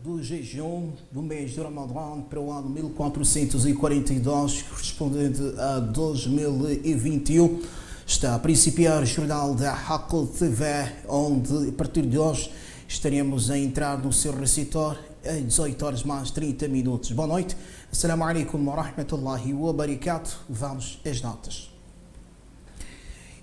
Do jejum do mês de Ramadã para o ano 1442, correspondente a 2021, está a principiar o jornal da Hakl TV, onde a partir de hoje estaremos a entrar no seu receptor às 18 horas mais 30 minutos. Boa noite, assalamu alaikum wa rahmatullahi wa barakatuh. Vamos às notas.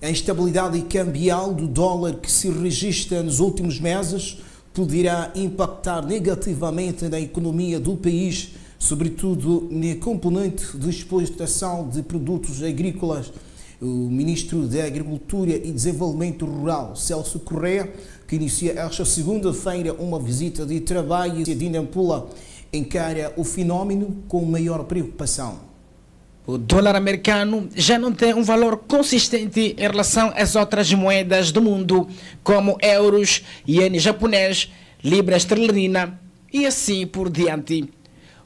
A instabilidade cambial do dólar que se registra nos últimos meses poderá impactar negativamente na economia do país, sobretudo na componente de exportação de produtos agrícolas. O ministro da Agricultura e Desenvolvimento Rural, Celso Correia, que inicia esta segunda-feira uma visita de trabalho de Nampula, encara o fenómeno com maior preocupação. O dólar americano já não tem um valor consistente em relação às outras moedas do mundo, como euros, iene japonês, libra esterlina e assim por diante.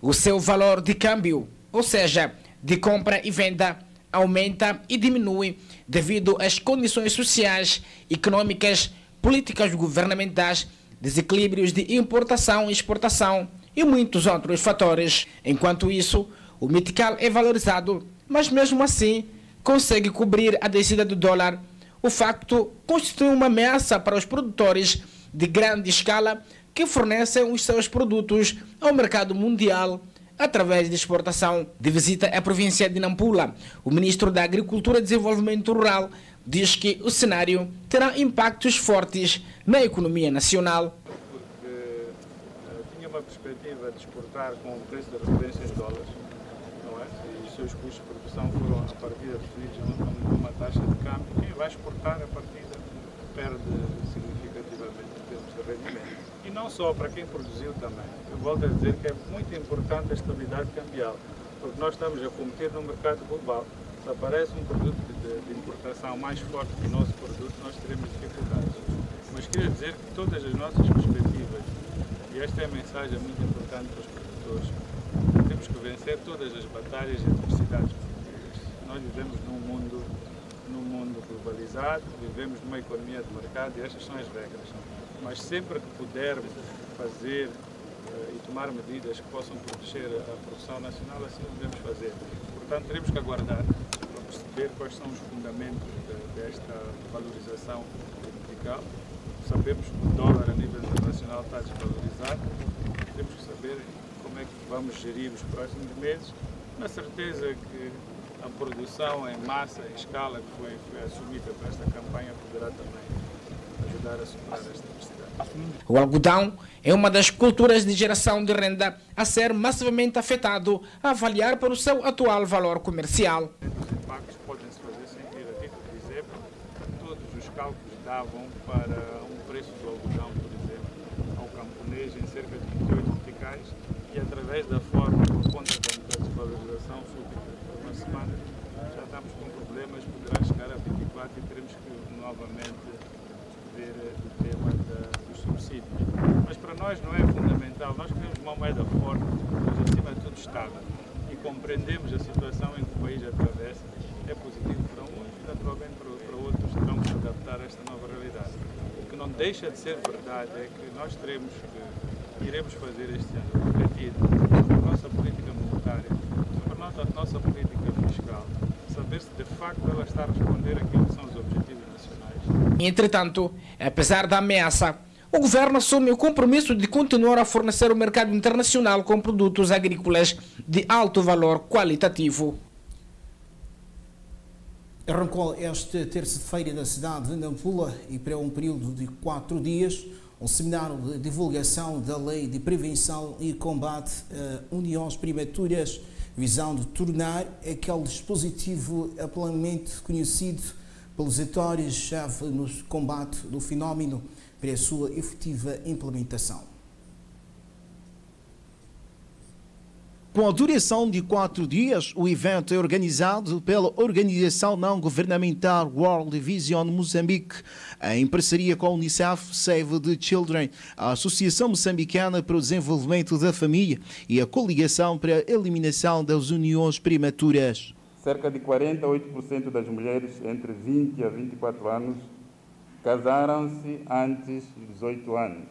O seu valor de câmbio, ou seja, de compra e venda, aumenta e diminui devido às condições sociais, econômicas, políticas governamentais, desequilíbrios de importação e exportação e muitos outros fatores. Enquanto isso, o metical é valorizado, mas mesmo assim consegue cobrir a descida do dólar. O facto constitui uma ameaça para os produtores de grande escala que fornecem os seus produtos ao mercado mundial através de exportação. De visita à província de Nampula, o ministro da Agricultura e Desenvolvimento Rural diz que o cenário terá impactos fortes na economia nacional. Porque tinha uma perspectiva de exportar com o preço da referência em dólares, não é? E os seus custos de produção foram a partida definidos numa taxa de câmbio. Quem vai exportar a partida perde significativamente em termos de rendimento. E não só para quem produziu também. Eu volto a dizer que é muito importante a estabilidade cambial, porque nós estamos a competir no mercado global. Se aparece um produto de importação mais forte que o nosso produto, nós teremos dificuldades. Mas queria dizer que todas as nossas perspectivas, e esta é a mensagem muito importante para os produtores, temos que vencer todas as batalhas e adversidades possíveis. Nós vivemos num mundo globalizado, vivemos numa economia de mercado e estas são as regras. Mas sempre que pudermos fazer e tomar medidas que possam proteger a produção nacional, assim o devemos fazer. Portanto, teremos que aguardar para perceber quais são os fundamentos desta valorização vertical. Sabemos que o dólar a nível internacional está desvalorizado, temos que saber como é que vamos gerir os próximos meses, na certeza que a produção em massa, em escala, que foi assumida para esta campanha, poderá também ajudar a superar esta necessidade. O algodão é uma das culturas de geração de renda a ser massivamente afetado, a avaliar para o seu atual valor comercial. Os impactos podem-se fazer sentir a título de exemplo. Todos os cálculos davam para um preço do algodão, por exemplo, ao camponês em cerca de 28 meticais e através da forma, por conta da desvalorização súbita por uma semana, já estamos com problemas, poderá chegar a 24 e teremos que novamente ver o tema dos subsídios. Mas para nós não é fundamental, nós queremos uma moeda forte, mas acima de tudo estável. E compreendemos a situação em que o país atravessa, é positivo para uns e naturalmente para outros terão que se adaptar a esta nova realidade. O que não deixa de ser verdade é que nós iremos fazer este ano refletir sobre a nossa política monetária, sobre a nossa política fiscal, saber se de facto ela está a responder àquilo que são os objetivos nacionais. Entretanto, apesar da ameaça, o governo assume o compromisso de continuar a fornecer o mercado internacional com produtos agrícolas de alto valor qualitativo. Arrancou esta terça-feira na cidade de Nampula e para um período de 4 dias um seminário de divulgação da Lei de Prevenção e Combate a Uniões Prematuras, visando tornar aquele dispositivo amplamente conhecido pelos atores-chave no combate do fenómeno para a sua efetiva implementação. Com a duração de 4 dias, o evento é organizado pela organização não-governamental World Vision Moçambique, em parceria com a Unicef, Save the Children, a Associação Moçambicana para o Desenvolvimento da Família e a Coligação para a Eliminação das Uniões Prematuras. Cerca de 48% das mulheres entre 20 a 24 anos casaram-se antes de 18 anos.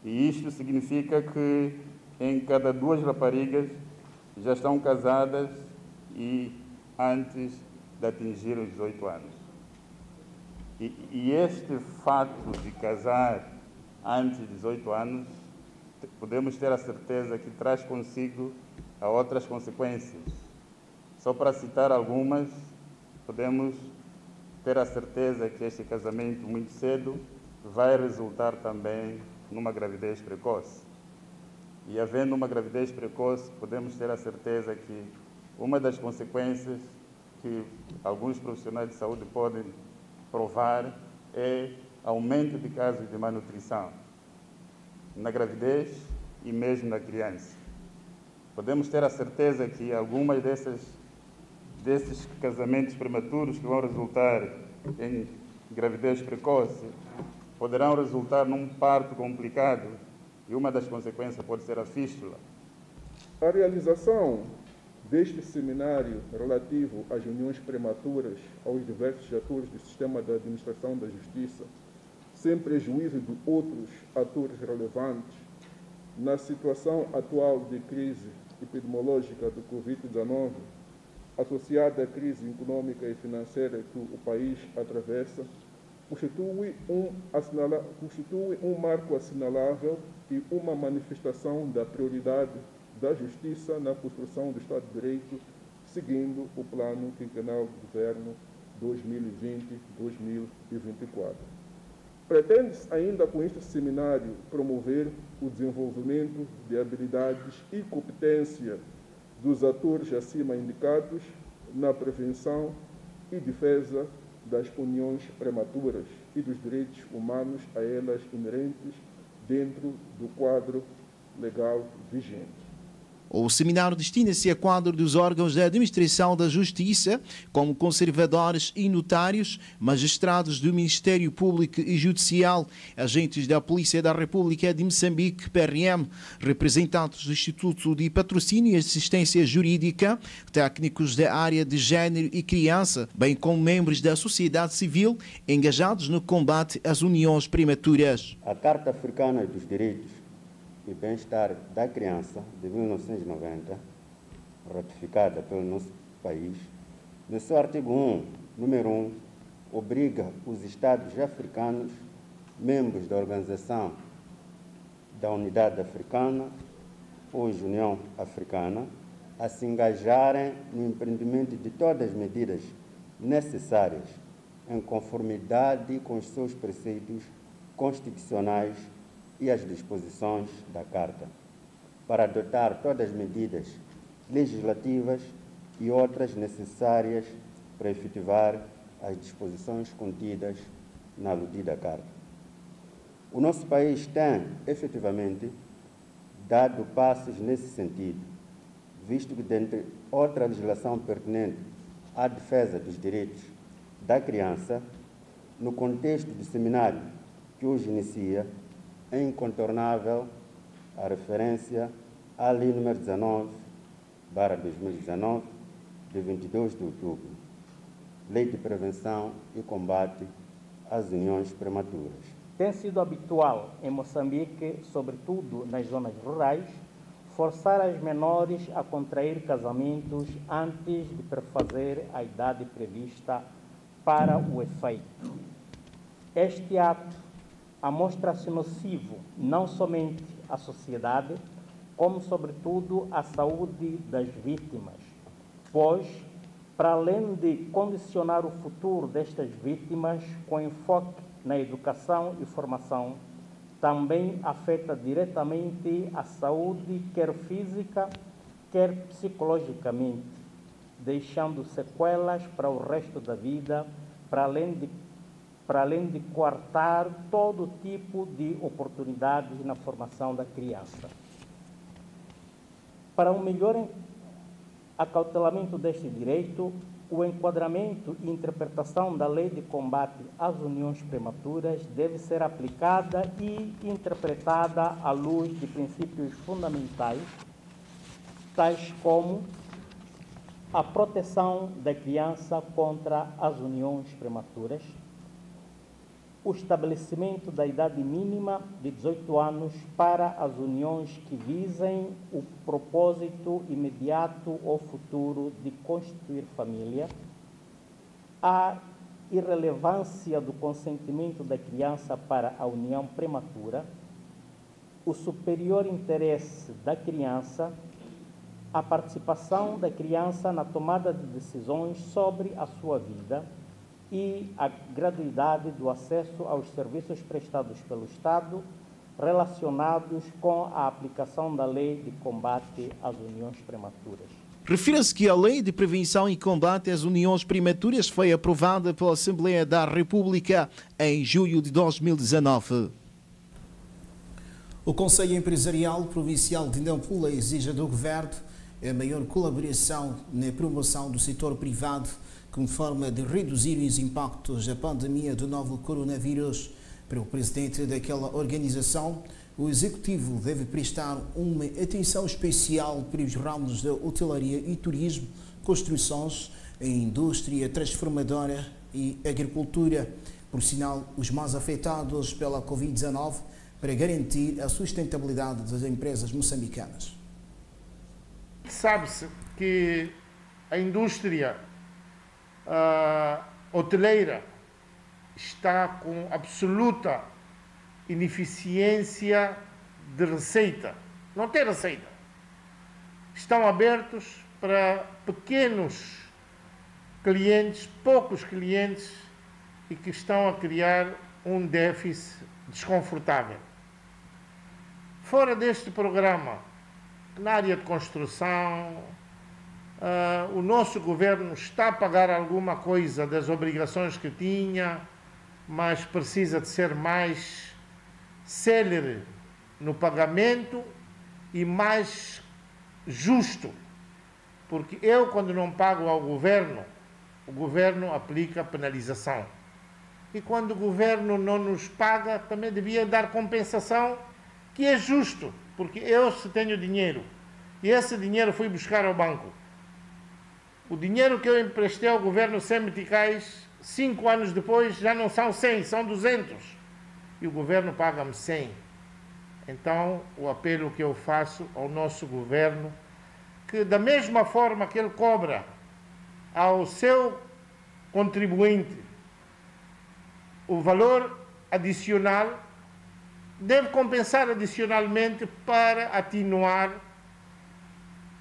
E isto significa que em cada 2 raparigas já estão casadas e antes de atingir os 18 anos. E este fato de casar antes de 18 anos, podemos ter a certeza que traz consigo a outras consequências. Só para citar algumas, podemos ter a certeza que este casamento muito cedo vai resultar também numa gravidez precoce. E havendo uma gravidez precoce, podemos ter a certeza que uma das consequências que alguns profissionais de saúde podem provar é aumento de casos de malnutrição na gravidez e mesmo na criança. Podemos ter a certeza que algumas desses casamentos prematuros que vão resultar em gravidez precoce poderão resultar num parto complicado e uma das consequências pode ser a fístula. A realização deste seminário relativo às uniões prematuras aos diversos atores do sistema da administração da justiça, sem prejuízo de outros atores relevantes, na situação atual de crise epidemiológica do Covid-19, associada à crise econômica e financeira que o país atravessa, constitui um marco assinalável e uma manifestação da prioridade da justiça na construção do Estado de Direito, seguindo o Plano Quinquenal do Governo 2020-2024. Pretende-se ainda com este seminário promover o desenvolvimento de habilidades e competência dos atores acima indicados na prevenção e defesa das uniões prematuras e dos direitos humanos a elas inerentes dentro do quadro legal vigente. O seminário destina-se a quadro dos órgãos da administração da justiça, como conservadores e notários, magistrados do Ministério Público e Judicial, agentes da Polícia da República de Moçambique, PRM, representantes do Instituto de Patrocínio e Assistência Jurídica, técnicos da área de gênero e criança, bem como membros da sociedade civil engajados no combate às uniões prematuras. A Carta Africana dos Direitos e Bem-Estar da Criança, de 1990, ratificada pelo nosso país, no seu artigo 1, número 1, obriga os Estados africanos, membros da Organização da Unidade Africana, hoje União Africana, a se engajarem no empreendimento de todas as medidas necessárias, em conformidade com os seus preceitos constitucionais e as disposições da Carta, para adotar todas as medidas legislativas e outras necessárias para efetivar as disposições contidas na aludida Carta. O nosso país tem, efetivamente, dado passos nesse sentido, visto que, dentre outra legislação pertinente à defesa dos direitos da criança, no contexto do seminário que hoje inicia, é incontornável a referência à Lei nº 19/2019, de 22 de outubro, Lei de Prevenção e Combate às Uniões Prematuras. Tem sido habitual em Moçambique, sobretudo nas zonas rurais, forçar as menores a contrair casamentos antes de perfazer a idade prevista para o efeito. Este ato amostra-se nocivo não somente à sociedade, como, sobretudo, à saúde das vítimas, pois, para além de condicionar o futuro destas vítimas com enfoque na educação e formação, também afeta diretamente a saúde, quer física, quer psicologicamente, deixando sequelas para o resto da vida, para além de coartar todo tipo de oportunidades na formação da criança. Para um melhor acautelamento deste direito, o enquadramento e interpretação da Lei de Combate às Uniões Prematuras deve ser aplicada e interpretada à luz de princípios fundamentais, tais como a proteção da criança contra as uniões prematuras, o estabelecimento da idade mínima de 18 anos para as uniões que visem o propósito imediato ou futuro de constituir família, a irrelevância do consentimento da criança para a união prematura, o superior interesse da criança, a participação da criança na tomada de decisões sobre a sua vida e a gratuidade do acesso aos serviços prestados pelo Estado relacionados com a aplicação da Lei de Combate às Uniões Prematuras. Refira-se que a Lei de Prevenção e Combate às Uniões Prematuras foi aprovada pela Assembleia da República em julho de 2019. O Conselho Empresarial Provincial de Nampula exige do Governo a maior colaboração na promoção do setor privado como forma de reduzir os impactos da pandemia do novo coronavírus. Para o presidente daquela organização, o Executivo deve prestar uma atenção especial para os ramos da hotelaria e turismo, construções, a indústria transformadora e agricultura, por sinal, os mais afetados pela Covid-19, para garantir a sustentabilidade das empresas moçambicanas. Sabe-se que a indústria hoteleira está com absoluta ineficiência de receita. Não tem receita. Estão abertos para pequenos clientes, poucos clientes, e que estão a criar um déficit desconfortável. Fora deste programa, na área de construção, o nosso governo está a pagar alguma coisa das obrigações que tinha, mas precisa de ser mais célere no pagamento e mais justo. Porque eu, quando não pago ao governo, o governo aplica penalização. E quando o governo não nos paga, também devia dar compensação, que é justo. Porque eu, se tenho dinheiro, e esse dinheiro fui buscar ao banco, o dinheiro que eu emprestei ao governo 100 meticais, 5 anos depois já não são 100, são 200. E o governo paga-me 100. Então, o apelo que eu faço ao nosso governo, que da mesma forma que ele cobra ao seu contribuinte o valor adicional, deve compensar adicionalmente para atenuar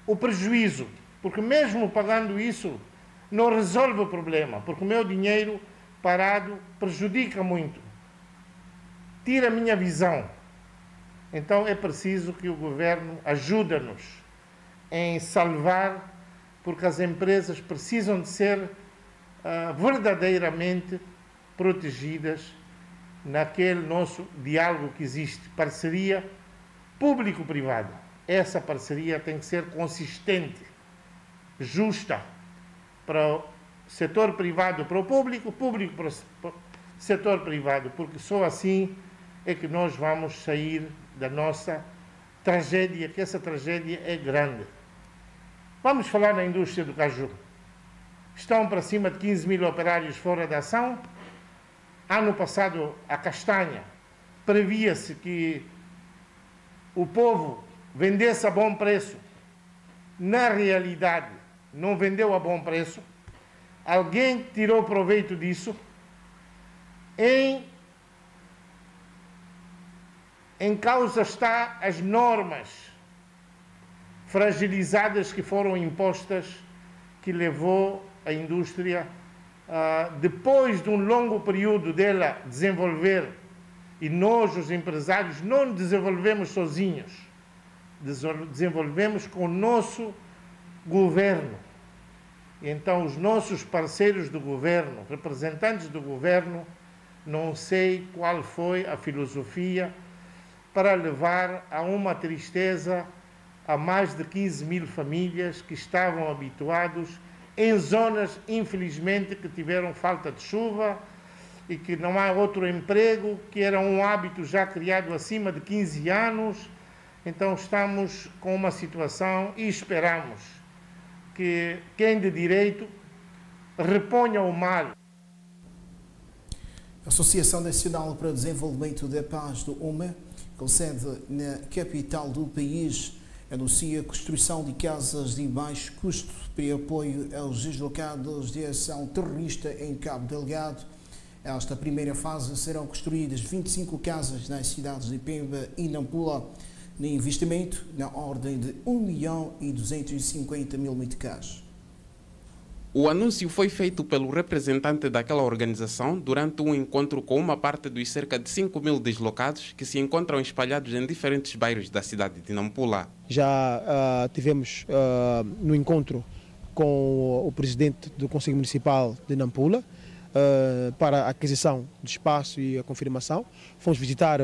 o prejuízo, porque mesmo pagando isso não resolve o problema, porque o meu dinheiro parado prejudica muito, tira a minha visão. Então é preciso que o governo ajude-nos em salvar, porque as empresas precisam de ser verdadeiramente protegidas naquele nosso diálogo que existe, parceria público-privada. Essa parceria tem que ser consistente, justa, para o setor privado para o público, público para o setor privado, porque só assim é que nós vamos sair da nossa tragédia, que essa tragédia é grande. Vamos falar na indústria do caju. Estão para cima de 15 mil operários fora da ação. Ano passado, a castanha, previa-se que o povo vendesse a bom preço. Na realidade, não vendeu a bom preço. Alguém tirou proveito disso. Em causa está as normas fragilizadas que foram impostas, que levou a indústria, depois de um longo período dela desenvolver, e nós, os empresários, não desenvolvemos sozinhos, desenvolvemos com o nosso governo. Então, os nossos parceiros do governo, representantes do governo, não sei qual foi a filosofia para levar a uma tristeza a mais de 15 mil famílias que estavam habituados em zonas, infelizmente, que tiveram falta de chuva e que não há outro emprego, que era um hábito já criado acima de 15 anos. Então estamos com uma situação e esperamos que quem de direito reponha o mal. A Associação Nacional para o Desenvolvimento da Paz do UMA, com sede na capital do país, anuncia a construção de casas de baixo custo para apoio aos deslocados de ação terrorista em Cabo Delgado. Esta primeira fase serão construídas 25 casas nas cidades de Pemba e Nampula, no investimento na ordem de 1.250.000 meticais. O anúncio foi feito pelo representante daquela organização durante um encontro com uma parte dos cerca de 5.000 deslocados que se encontram espalhados em diferentes bairros da cidade de Nampula. Já tivemos no encontro com o presidente do Conselho Municipal de Nampula para a aquisição de espaço e a confirmação. Fomos visitar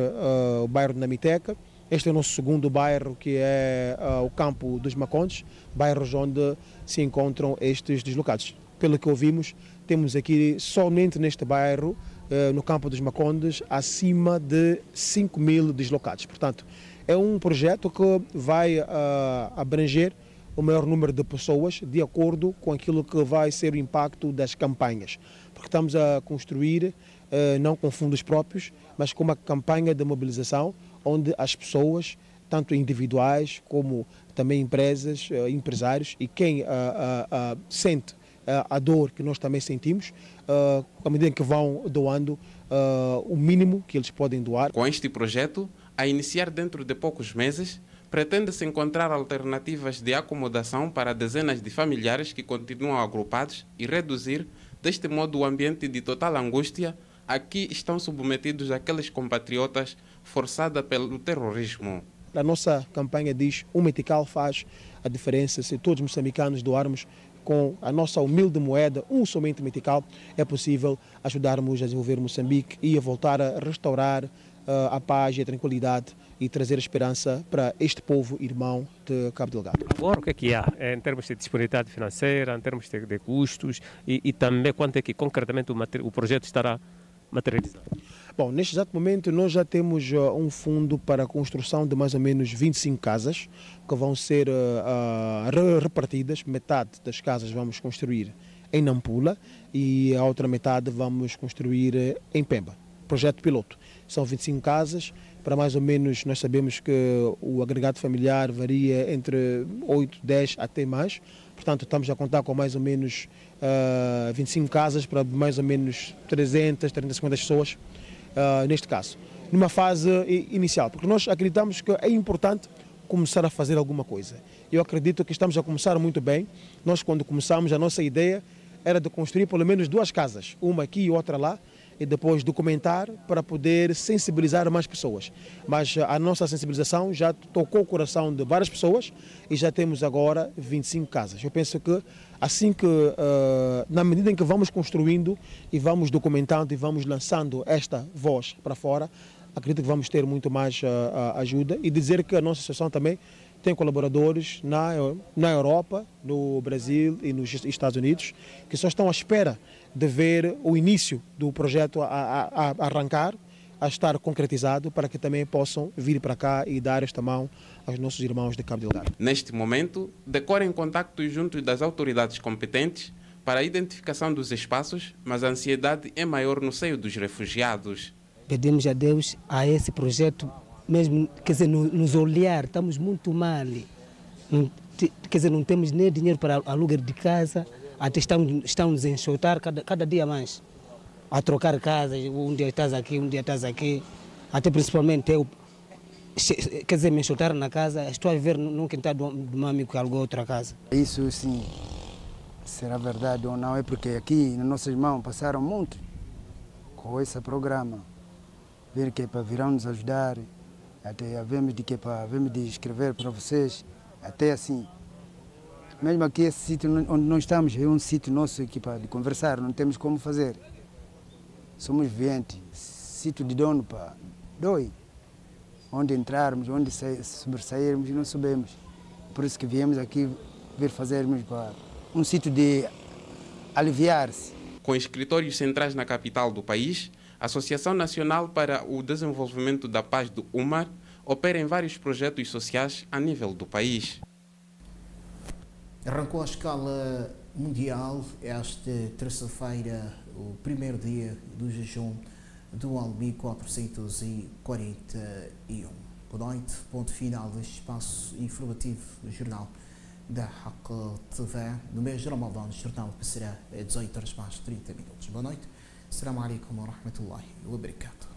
o bairro de Namiteca. Este é o nosso segundo bairro, que é o Campo dos Macondes, bairros onde se encontram estes deslocados. Pelo que ouvimos, temos aqui somente neste bairro, no Campo dos Macondes, acima de 5.000 deslocados. Portanto, é um projeto que vai abranger o maior número de pessoas de acordo com aquilo que vai ser o impacto das campanhas. Porque estamos a construir, não com fundos próprios, mas com uma campanha de mobilização onde as pessoas, tanto individuais como também empresas, empresários, e quem sente a dor que nós também sentimos, à medida que vão doando o mínimo que eles podem doar. Com este projeto, a iniciar dentro de poucos meses, pretende-se encontrar alternativas de acomodação para dezenas de familiares que continuam agrupados e reduzir, deste modo, o ambiente de total angústia a que estão submetidos aqueles compatriotas forçada pelo terrorismo. A nossa campanha diz: um metical faz a diferença. Se todos os moçambicanos doarmos com a nossa humilde moeda, somente metical, é possível ajudarmos a desenvolver Moçambique e a voltar a restaurar a paz e a tranquilidade e trazer esperança para este povo irmão de Cabo Delgado. Agora, o que há em termos de disponibilidade financeira, em termos de custos e também quanto é que concretamente o projeto estará materializado? Bom, neste exato momento nós já temos um fundo para a construção de mais ou menos 25 casas que vão ser repartidas. Metade das casas vamos construir em Nampula e a outra metade vamos construir em Pemba. Projeto piloto. São 25 casas, para mais ou menos, nós sabemos que o agregado familiar varia entre 8, 10 até mais. Portanto, estamos a contar com mais ou menos 25 casas para mais ou menos 300, 350 pessoas, neste caso. Numa fase inicial, porque nós acreditamos que é importante começar a fazer alguma coisa. Eu acredito que estamos a começar muito bem. Nós, quando começamos, a nossa ideia era de construir pelo menos 2 casas, uma aqui e outra lá, e depois documentar para poder sensibilizar mais pessoas. Mas a nossa sensibilização já tocou o coração de várias pessoas e já temos agora 25 casas. Eu penso que assim que, na medida em que vamos construindo e vamos documentando e vamos lançando esta voz para fora, acredito que vamos ter muito mais ajuda, e dizer que a nossa associação também tem colaboradores na Europa, no Brasil e nos Estados Unidos, que só estão à espera de ver o início do projeto a arrancar, a estar concretizado, para que também possam vir para cá e dar esta mão aos nossos irmãos de Cabo Delgado. Neste momento, decorrem contactos junto das autoridades competentes para a identificação dos espaços, mas a ansiedade é maior no seio dos refugiados. Pedimos a Deus a esse projeto, mesmo, quer dizer, nos olhar, estamos muito mal. Quer dizer, não temos nem dinheiro para aluguer de casa, até estamos a enxotar cada dia mais, a trocar casas, um dia estás aqui, um dia estás aqui, até principalmente eu, quer dizer, me enxotaram na casa, estou a viver num quintal de um amigo que alugou outra casa. Isso sim, será verdade ou não, é porque aqui nossos irmãos passaram muito com esse programa, ver que é para virão nos ajudar, até havemos de escrever para vocês, até assim. Mesmo aqui, esse sítio onde nós estamos, é um sítio nosso aqui para de conversar, não temos como fazer. Somos viventes, sítio de dono para dói. Onde entrarmos, onde sobressairmos, não sabemos. Por isso que viemos aqui ver fazermos para um sítio de aliviar-se. Com escritórios centrais na capital do país, a Associação Nacional para o Desenvolvimento da Paz do UMAR opera em vários projetos sociais a nível do país. Arrancou à escala mundial esta terça-feira, o primeiro dia do jejum dual 1441. Boa noite, ponto final deste espaço informativo do Jornal da RAC TV, no mês de Ramadã, jornal que será 18 horas mais 30 minutos. Boa noite, assalamu alaikum wa rahmatullahi wa barakatuh.